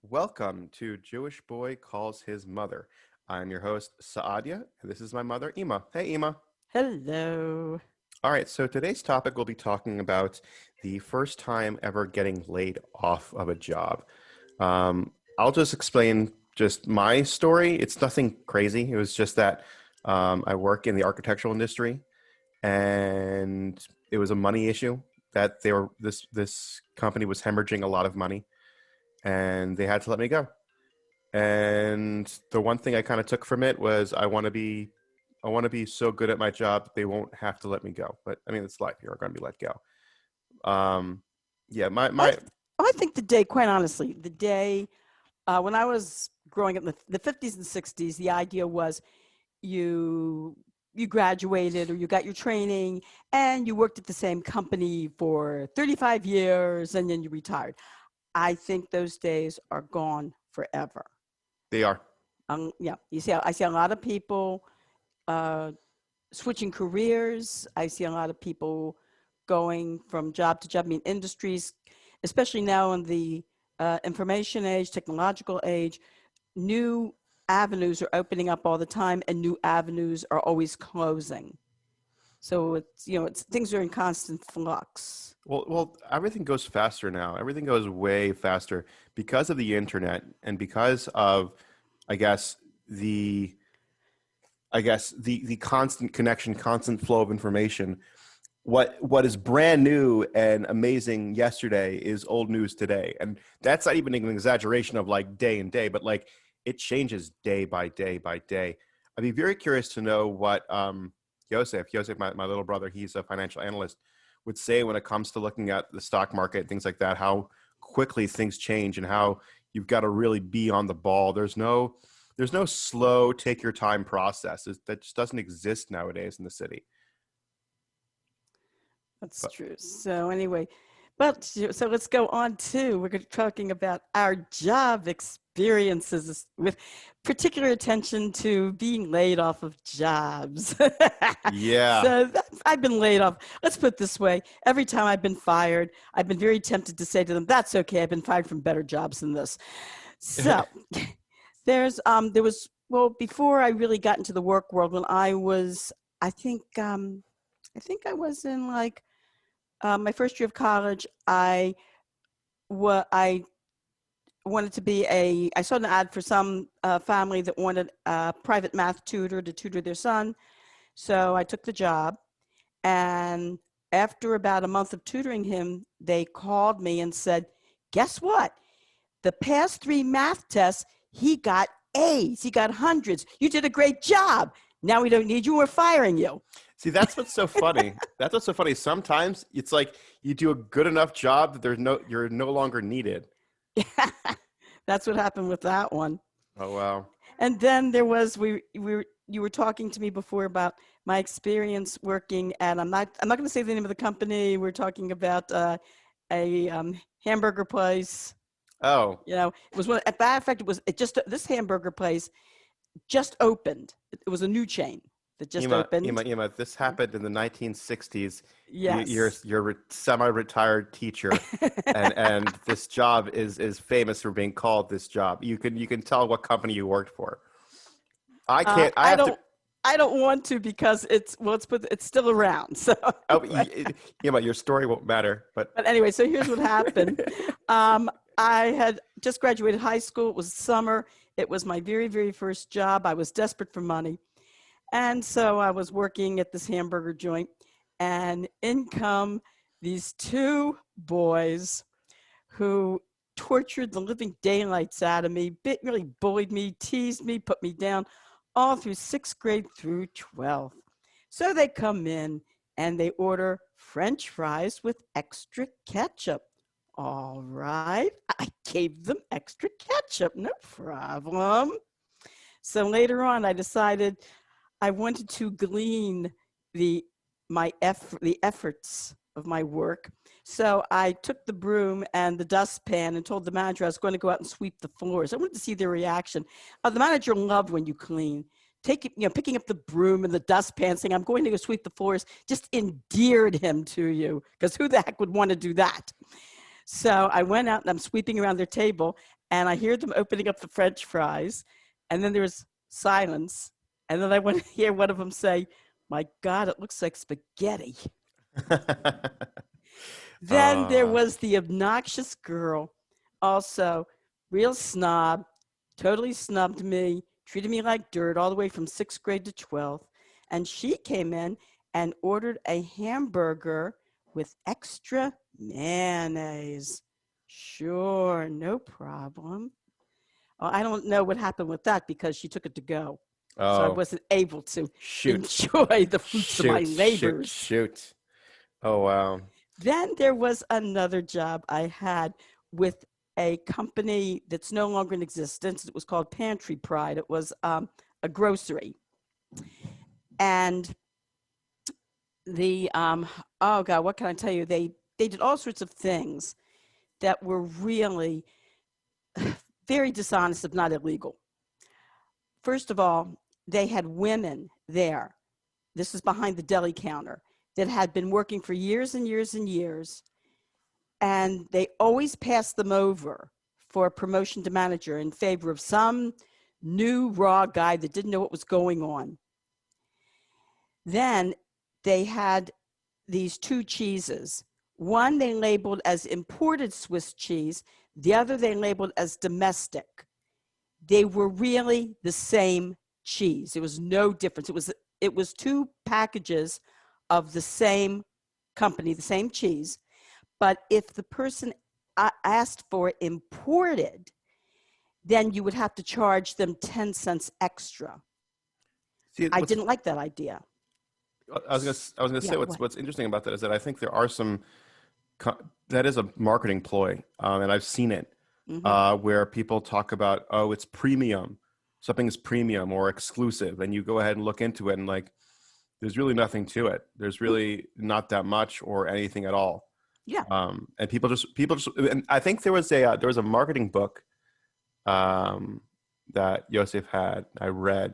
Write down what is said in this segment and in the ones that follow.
Welcome to Jewish Boy Calls His Mother. I'm your host, Saadia, and this is my mother, Ima. Hey, Ima. Hello. All right, so today's topic we'll be talking about the first time ever getting laid off of a job. I'll just explain just my story. It's nothing crazy. It was just that I work in the architectural industry, and it was a money issue that this company was hemorrhaging a lot of money, and they had to let me go. And the one thing I kind of took from it was I want to be so good at my job that they won't have to let me go. But I mean, it's life. You're going to be let go. Um, yeah, my I, my th- I think the day, quite honestly, the day when I was growing up in the 50s and 60s, the idea was you you graduated or you got your training and you worked at the same company for 35 years and then you retired. I think those days are gone forever. they are. Yeah, I see a lot of people uh, switching careers. I see a lot of people going from job to job. I mean, industries, especially now in the information age, technological age, new avenues are opening up all the time, and new avenues are always closing. So it's things are in constant flux. Well, everything goes faster now. Everything goes way faster because of the internet and because of, I guess, the the constant connection, constant flow of information. What is brand new and amazing yesterday is old news today, and that's not even an exaggeration of like day and day, but like it changes day by day by day. I'd be very curious to know what Joseph, my little brother, he's a financial analyst, would say when it comes to looking at the stock market, things like that, how quickly things change and how you've got to really be on the ball. There's no slow, take your time process. That just doesn't exist nowadays in the city. That's But true. So anyway, but so let's go on to we're talking about our job experiences with particular attention to being laid off of jobs. yeah. So I've been laid off. Let's put it this way: every time I've been fired, I've been very tempted to say to them, "That's okay. I've been fired from better jobs than this." So there was well before I really got into the work world when I was I think I think I was in like my first year of college, I wanted to be I saw an ad for some family that wanted a private math tutor to tutor their son. So I took the job. And after about a month of tutoring him, they called me and said, guess what? The past 3 math tests, he got A's. He got hundreds. You did a great job. Now we don't need you. We're firing you. See, that's what's so funny. That's what's so funny. Sometimes it's like you do a good enough job that you're no longer needed. That's what happened with that one. Oh wow. And then there was you were talking to me before about my experience working at I'm not going to say the name of the company. We're talking about a hamburger place. Oh, You know, it was one. At that fact, it just this hamburger place just opened. It was a new chain that just opened. Ema. This happened in the 1960s. Yes. You're a semi-retired teacher, and this job is famous for being called this job. You can tell what company you worked for. I can't. I I have to. don't. I don't want to because it's still around. So Oh, anyway. Ema, your story won't matter. But But anyway, so here's what happened. I had just graduated high school. It was summer. It was my very, very first job. I was desperate for money. And so I was working at this hamburger joint, and in come these 2 boys who tortured the living daylights out of me, really bullied me, teased me, put me down, all through 6th grade through 12th. So they come in and they order French fries with extra ketchup. All right, I gave them extra ketchup, no problem. So later on, I decided I wanted to glean the the efforts of my work. So I took the broom and the dustpan and told the manager I was going to go out and sweep the floors. I wanted to see their reaction. The manager loved when you clean. Picking up the broom and the dustpan, saying I'm going to go sweep the floors, just endeared him to you because who the heck would want to do that? So I went out and I'm sweeping around their table and I hear them opening up the French fries. And then there was silence. And then I went to hear one of them say, "My God, it looks like spaghetti." Then there uh, was the obnoxious girl, also real snob, totally snubbed me, treated me like dirt all the way from 6th grade to 12th. And she came in and ordered a hamburger with extra mayonnaise. Sure, no problem. Well, I don't know what happened with that because she took it to go. So I oh, wasn't able to shoot, enjoy the fruits of my shoot, shoot, labors. shoot. Oh, wow. Then there was another job I had with a company that's no longer in existence. It was called Pantry Pride. It was a grocery. And the, oh God, what can I tell you? They did all sorts of things that were really very dishonest, if not illegal. First of all, they had women there. This is behind the deli counter that had been working for years and years and years. And they always passed them over for promotion to manager in favor of some new raw guy that didn't know what was going on. Then they had these two cheeses. One they labeled as imported Swiss cheese, the other they labeled as domestic. They were really the same cheese. There was no difference. It was two packages of the same company, the same cheese. But if the person asked for imported, then you would have to charge them 10 cents extra. See, I didn't like that idea. I was gonna Yeah, say what? what's interesting about that is that I think there are some that is a marketing ploy, and I've seen it Mm-hmm. where people talk about, oh, it's premium, something is premium or exclusive, and you go ahead and look into it, and like, there's really nothing to it. There's really not that much or anything at all. Yeah. And people just, and I think there was a marketing book that Joseph had, I read,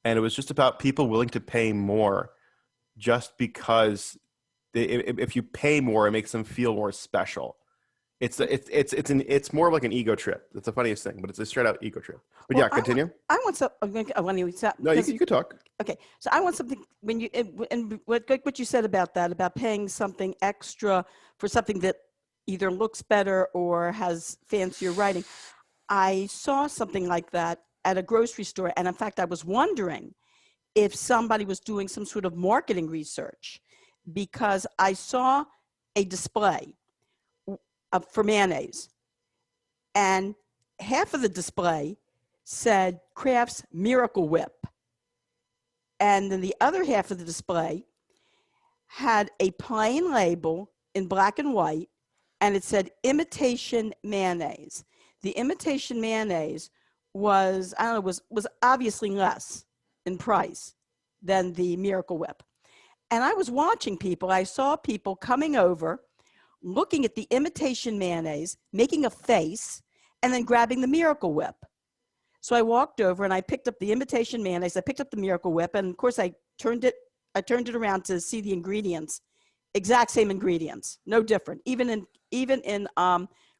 and it was just about people willing to pay more just because if you pay more, it makes them feel more special. It's more of like an ego trip. It's the funniest thing, but it's a straight out ego trip. But Well, yeah, continue. I want some. I want to. No, you could talk. Okay, so I want something when you and what you said about that, about paying something extra for something that either looks better or has fancier writing. I saw something like that at a grocery store, and in fact, I was wondering if somebody was doing some sort of marketing research because I saw a display for mayonnaise, and half of the display said Kraft's Miracle Whip. And then the other half of the display had a plain label in black and white, and it said imitation mayonnaise. The imitation mayonnaise was, I don't know, was obviously less in price than the Miracle Whip. And I was watching people, I saw people coming over, looking at the imitation mayonnaise, making a face, and then grabbing the Miracle Whip. So I walked over and I picked up the imitation mayonnaise. I picked up the Miracle Whip, and of course I turned it around to see the ingredients. Exact same ingredients, no different. Even in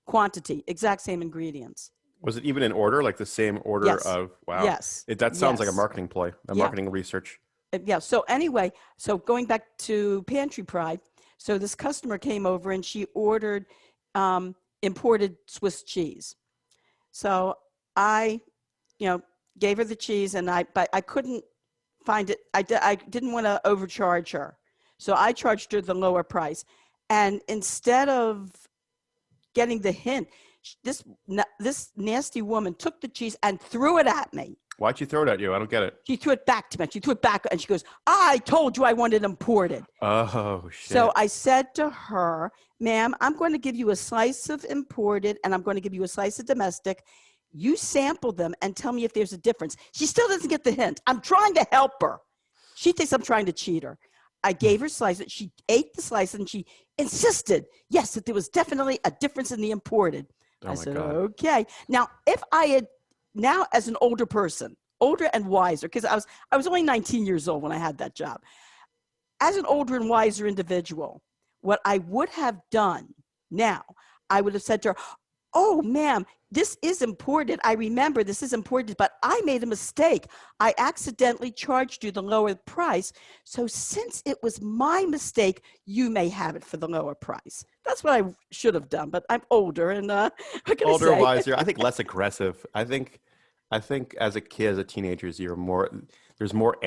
quantity, exact same ingredients. Was it even in order, like the same order Yes. of, wow. Yes. That sounds like a Yes. marketing ploy, a Yeah. marketing research. Yeah. So anyway, so going back to Pantry Pride, so this customer came over and she ordered imported Swiss cheese. So I, gave her the cheese, but I couldn't find it. I didn't want to overcharge her, so I charged her the lower price. And instead of getting the hint, this nasty woman took the cheese and threw it at me. Why'd you throw it at you? I don't get it. She threw it back to me. She threw it back, and she goes, "I told you I wanted imported." Oh, shit. So I said to her, "Ma'am, I'm going to give you a slice of imported, and I'm going to give you a slice of domestic. You sample them and tell me if there's a difference." She still doesn't get the hint. I'm trying to help her. She thinks I'm trying to cheat her. I gave her a slice. She ate the slice, and she insisted, yes, that there was definitely a difference in the imported. Oh I my said, God. okay. Now, if I had, now as an older person, older and wiser, because I was only 19 years old when I had that job. As an older and wiser individual, what I would have done now, I would have said to her, "Oh, ma'am, this is important. I remember this is important, but I made a mistake. I accidentally charged you the lower price. So since it was my mistake, you may have it for the lower price." That's what I should have done, but I'm older and what can I Older, say? wiser. I think less aggressive. I think as a kid, as a teenager, you're more. There's more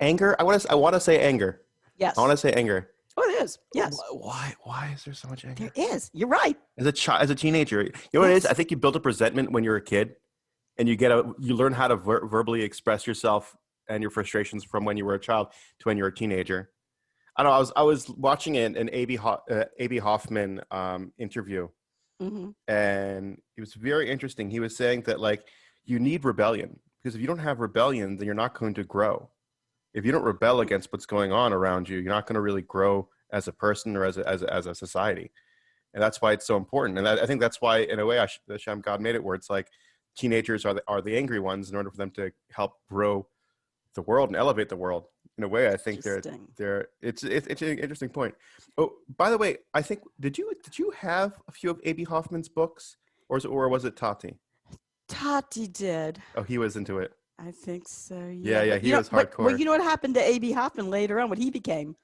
anger. I want to say anger. I want Yes. to say anger. Oh, it is. Yes, Why is there so much there anger? is. You're right. As a teenager, you know what it is? I Yes. think you build up resentment when you're a kid, and you learn how to verbally express yourself and your frustrations from when you were a child to when you're a teenager. I don't know. I was watching an AB Hoffman interview, Hmm. and it was very interesting. He was saying that like you need rebellion, because if you don't have rebellion, then you're not going to grow. If you don't rebel against what's going on around you, you're not going to really grow as a person or as a society. And that's why it's so important. And I think that's why, in a way, Hashem, God made it where it's like teenagers are the angry ones in order for them to help grow the world and elevate the world. In a way, I think Interesting. it's an interesting point. Oh, by the way, I think did you have a few of A.B. Hoffman's books, or was it Tati? Tati did. Oh, he was into it. I think so. Yeah, Yeah, yeah, but he was well, hardcore. you know what happened to A.B. Hoffman later on? What he became?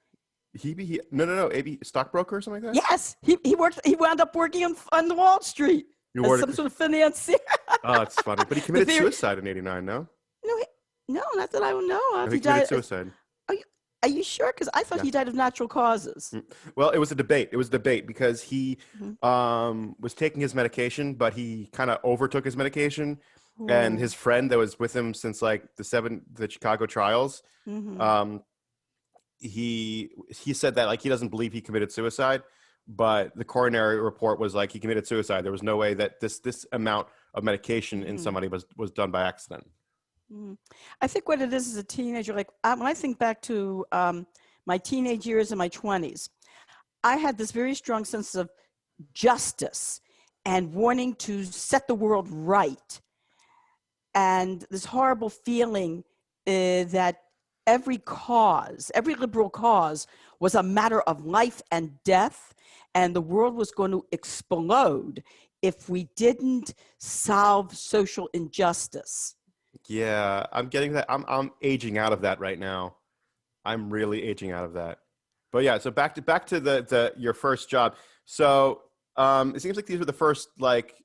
No, A.B. stockbroker or something like that. Yes, he worked. He wound up working on the Wall Street You as wore some it. sort of financier. Oh, it's funny. But he The committed very suicide in '89. No, no, no, not that I know of. no, he He committed died. suicide. Are you, are you sure? Because I thought Yeah. he died of natural causes. Well, it was a debate. It was a debate because he Mhm. was taking his medication, but he kind of overtook his medication, and Oh. his friend that was with him since like the Chicago trials, Hmm. um, he said that like he doesn't believe he committed suicide, but the coronary report was like he committed suicide. There was no way that this amount of medication in Hmm. somebody was done by accident. Hmm. I think what it is as a teenager, like when I think back to my teenage years and my 20s, I had this very strong sense of justice and wanting to set the world right, and this horrible feeling that every liberal cause was a matter of life and death, and the world was going to explode if we didn't solve social injustice. Yeah, I'm getting that. I'm aging out of that right now. I'm really aging out of that. But yeah, so back to the your first job. So it seems like these were the first like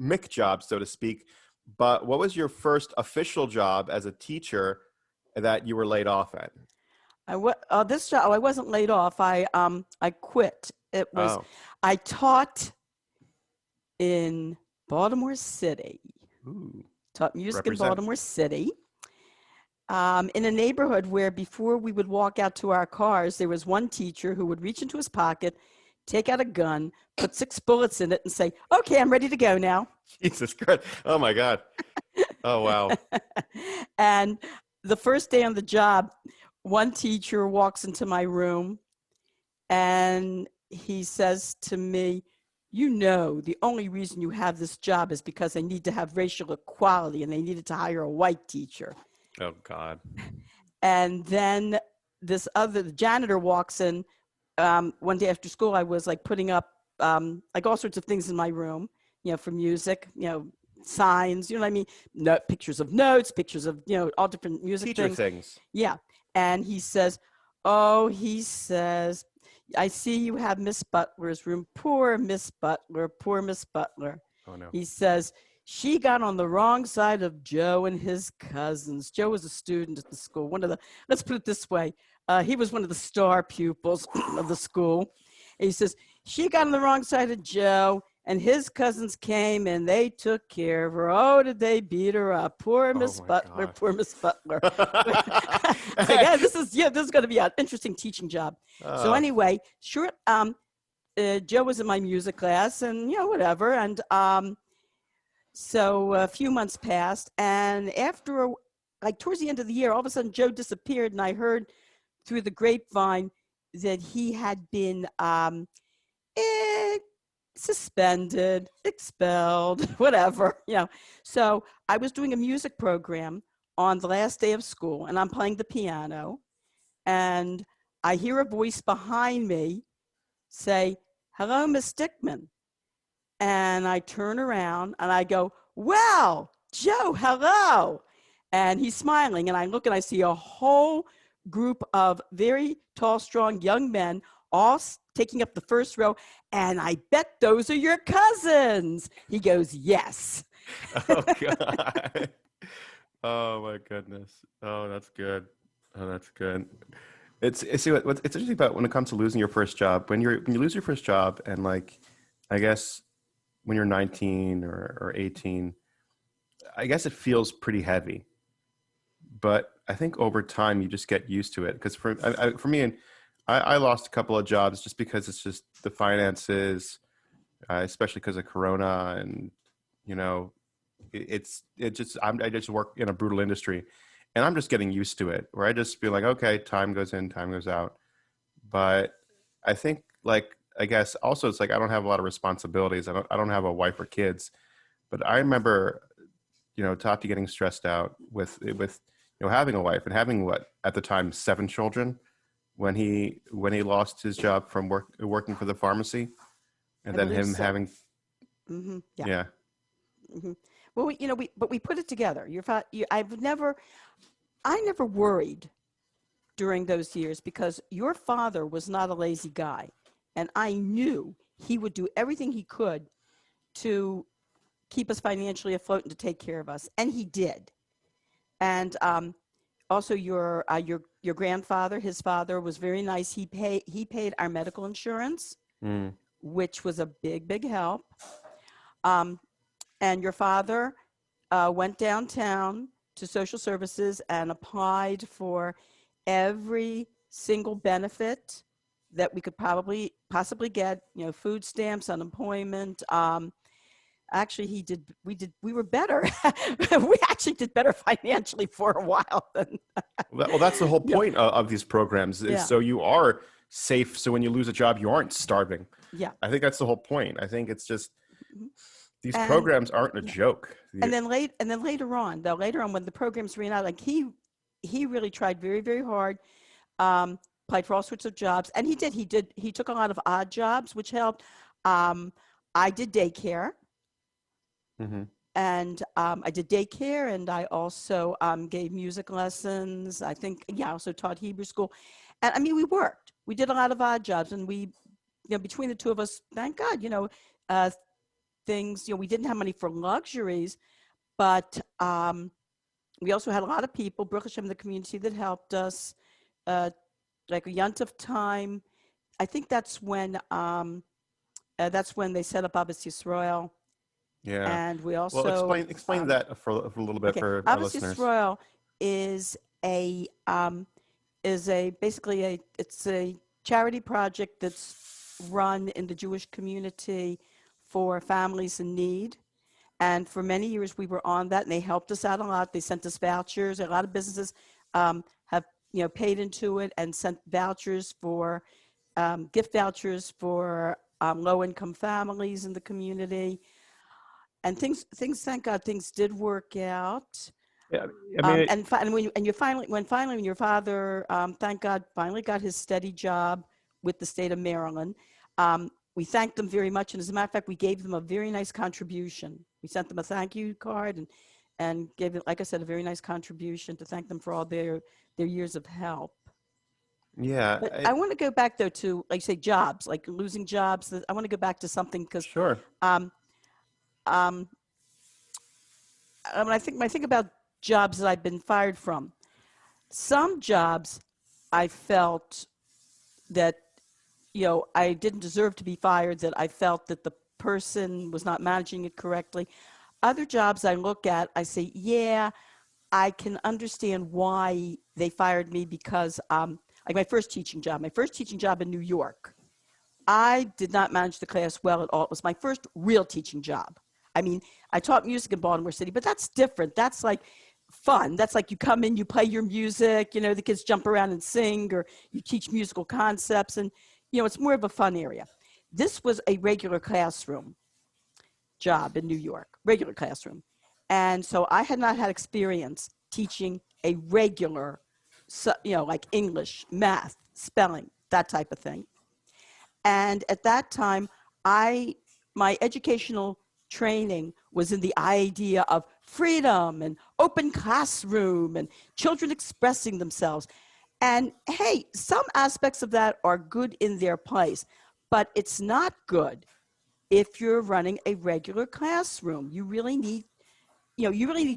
Mick jobs, so to speak. But what was your first official job as a teacher that you were laid off at? This job, I wasn't laid off. I quit. It was Oh, I taught in Baltimore City. ooh, Taught music in represent. Baltimore City. In a neighborhood where before we would walk out to our cars, there was one teacher who would reach into his pocket, take out a gun, put 6 bullets in it, and say, "Okay, I'm ready to go now." Jesus Christ! Oh my God! Oh wow! And the first day on the job, one teacher walks into my room and he says to me, "You know, the only reason you have this job is because they need to have racial equality and they needed to hire a white teacher." Oh God! And then the janitor walks in one day after school. I was like putting up like all sorts of things in my room, for music, signs, you know what I mean? Pictures of notes, pictures of, all different music Teacher things. things. Yeah. And he says, "Oh," he says, "I see you have Miss Butler's room. Poor Miss Butler, poor Miss Butler." Oh no! He says, "She got on the wrong side of Joe and his cousins." Joe was a student at the school. Let's put it this way. He was one of the star pupils of the school. And he says, "She got on the wrong side of Joe and his cousins came and they took care of her. Oh, did they beat her up? Poor Oh Miss my Butler, God! poor Miss Butler." It's like, yeah, this is going to be an interesting teaching job. So Uh, anyway, sure. Joe was in my music class and, whatever. And so a few months passed, and after, like towards the end of the year, all of a sudden Joe disappeared, and I heard through the grapevine that he had been eh, suspended, expelled, whatever, So I was doing a music program on the last day of school, and I'm playing the piano, and I hear a voice behind me say, "Hello, Miss Dickman." And I turn around and I go, well, Joe, hello. And he's smiling. And I look and I see a whole group of very tall, strong young men all taking up the first row. And I bet those are your cousins. He goes, yes. Oh God. Oh my goodness. Oh, that's good. Oh, that's good. It's see what's it's interesting about when it comes to losing your first job. When you lose your first job and like, I guess when you're 19 or 18, I guess it feels pretty heavy. But I think over time you just get used to it. Because for me, and I lost a couple of jobs just because it's just the finances, especially because of Corona, and you know, I just work in a brutal industry, and I'm just getting used to it. Where I just feel like, okay, time goes in, time goes out. But I think, like, I guess also it's like I don't have a lot of responsibilities. I don't have a wife or kids. But I remember, Tati getting stressed out with having a wife and having what at the time 7 children when he lost his job from working for the pharmacy, and I then believe him so. having Yeah. yeah. Well, but we put it together. I never worried during those years because your father was not a lazy guy. And I knew he would do everything he could to keep us financially afloat and to take care of us. And he did. And also your grandfather, his father was very nice. He paid our medical insurance, Mm. which was a big help. Um, and your father went downtown to social services and applied for every single benefit that we could possibly get, food stamps, unemployment. Actually, we were better. We actually did better financially for a while than, Well, that's the whole yeah, point of these programs is yeah, so you are safe. So when you lose a job, you aren't starving. yeah. I think that's the whole point. I think it's just these And programs aren't a yeah. joke. And then later on when the programs ran out, like he really tried very hard, applied for all sorts of jobs, and he took a lot of odd jobs, which helped. Um, I did daycare, Mm-hmm. and I did daycare, and I also gave music lessons. I think, yeah, I also taught Hebrew school, and I mean, we did a lot of odd jobs, and between the two of us, thank God, uh, things, we didn't have money for luxuries, but we also had a lot of people, Baruch Hashem, in the community that helped us, uh, like a Yontif time. I think that's when they set up Abbas Yisrael, Yeah. and we Well, also explain that for a little bit okay. for our Abbas listeners. Yisrael is a basically it's a charity project that's run in the Jewish community for families in need. And for many years, we were on that, and they helped us out a lot. They sent us vouchers. A lot of businesses have paid into it and sent vouchers for gift vouchers for low-income families in the community. And things, thank God, things did work out. Yeah, I mean, When your father, thank God, finally got his steady job with the state of Maryland, we thanked them very much. And as a matter of fact, we gave them a very nice contribution. We sent them a thank you card and gave it, like I said, a very nice contribution to thank them for all their years of help. yeah, But I want to go back though to, like, say, jobs, like losing jobs. I want to go back to something because sure. um, um, when I think about jobs that I've been fired from, some jobs I felt that I didn't deserve to be fired, that I felt that the person was not managing it correctly. Other jobs I look at, I say, yeah, I can understand why they fired me because, like my first teaching job in New York, I did not manage the class well at all. It was my first real teaching job. I mean, I taught music in Baltimore City, but that's different. That's like fun. That's like you come in, you play your music, the kids jump around and sing, or you teach musical concepts, and it's more of a fun area. This was a regular classroom job in New York, regular classroom. And so I had not had experience teaching a regular, like English, math, spelling, that type of thing. And at that time, I my educational training was in the idea of freedom and open classroom and children expressing themselves. And hey, some aspects of that are good in their place, but it's not good if you're running a regular classroom. You really need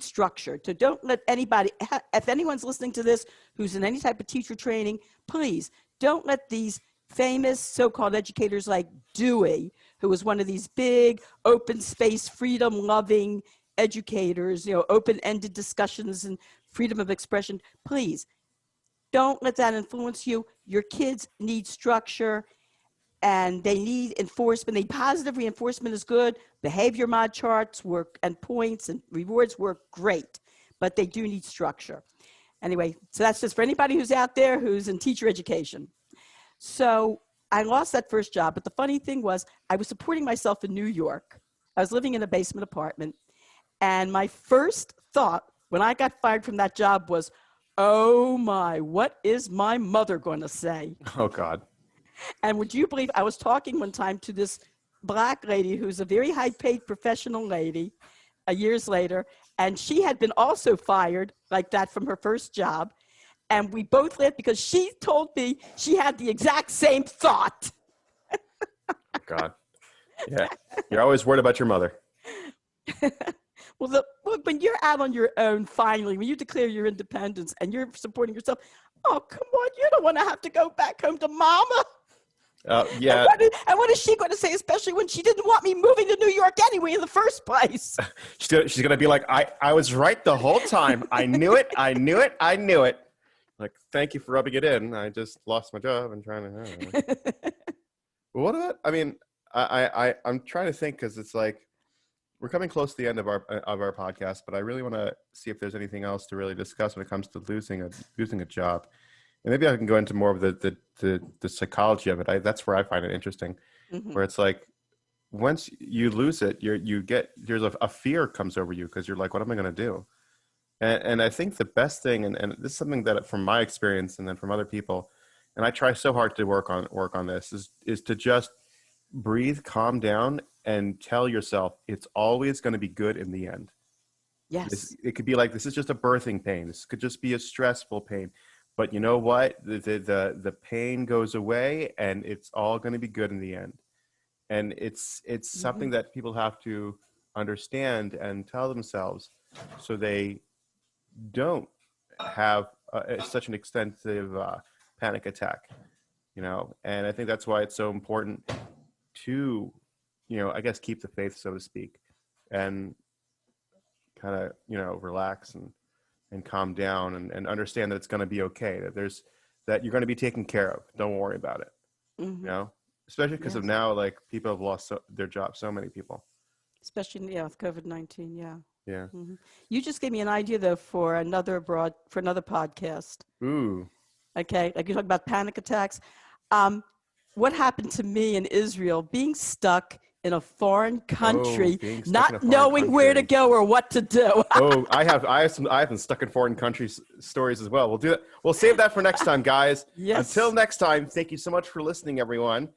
structure. So don't let anybody, if anyone's listening to this who's in any type of teacher training, please don't let these famous so-called educators like Dewey, who was one of these big open space, freedom-loving educators, open-ended discussions and freedom of expression. Please don't let that influence you. Your kids need structure and they need enforcement. The positive reinforcement is good. Behavior mod charts work, and points and rewards work great, but they do need structure. Anyway, so that's just for anybody who's out there who's in teacher education. So I lost that first job, but the funny thing was I was supporting myself in New York. I was living in a basement apartment, and my first thought when I got fired from that job was, oh my, what is my mother going to say? Oh, God. And would you believe I was talking one time to this Black lady who's a very high-paid professional lady years later, and she had been also fired like that from her first job. And we both laughed because she told me she had the exact same thought. God. Yeah. You're always worried about your mother. Well, when you're out on your own, finally, when you declare your independence and you're supporting yourself, oh, come on, you don't want to have to go back home to mama. Yeah. And what is she going to say, especially when she didn't want me moving to New York anyway in the first place? She's going to be like, I was right the whole time. I knew it. I knew it. I knew it. Like, thank you for rubbing it in. I just lost my job and trying to. What about? I mean, I'm trying to think because it's like we're coming close to the end of our podcast, but I really want to see if there's anything else to really discuss when it comes to losing a job. And maybe I can go into more of the psychology of it. That's where I find it interesting, where it's like once you lose it, there's a fear comes over you because you're like, what am I going to do? And I think the best thing, and this is something that from my experience and then from other people, and I try so hard to work on this is to just breathe, calm down, and tell yourself it's always going to be good in the end. Yes. It could be like, this is just a birthing pain. This could just be a stressful pain. But you know what? The pain goes away, and it's all going to be good in the end. And it's something that people have to understand and tell themselves, so they don't have such an extensive panic attack. And I think that's why it's so important to, I guess, keep the faith, so to speak, and kind of, relax and calm down and understand that it's going to be okay, that you're going to be taken care of. Don't worry about it. Especially because of now, like, people have lost their jobs. So many people, especially with COVID-19. Yeah. You just gave me an idea though for another podcast. Ooh. Okay. Like you talk about panic attacks. What happened to me in Israel, being stuck in a foreign country, not knowing where to go or what to do. I have been stuck in foreign countries stories as well. We'll do that. We'll save that for next time, guys. Yes. Until next time, thank you so much for listening, everyone.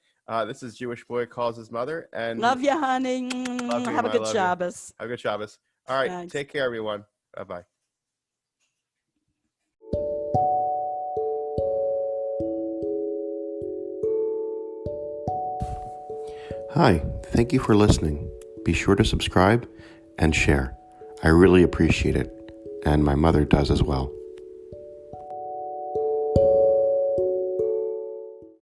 This is Jewish Boy Calls His Mother. And love you, honey. Have a good Shabbos. Have a good Shabbos. All right. Thanks. Take care, everyone. Bye-bye. Hi, thank you for listening. Be sure to subscribe and share. I really appreciate it, and my mother does as well.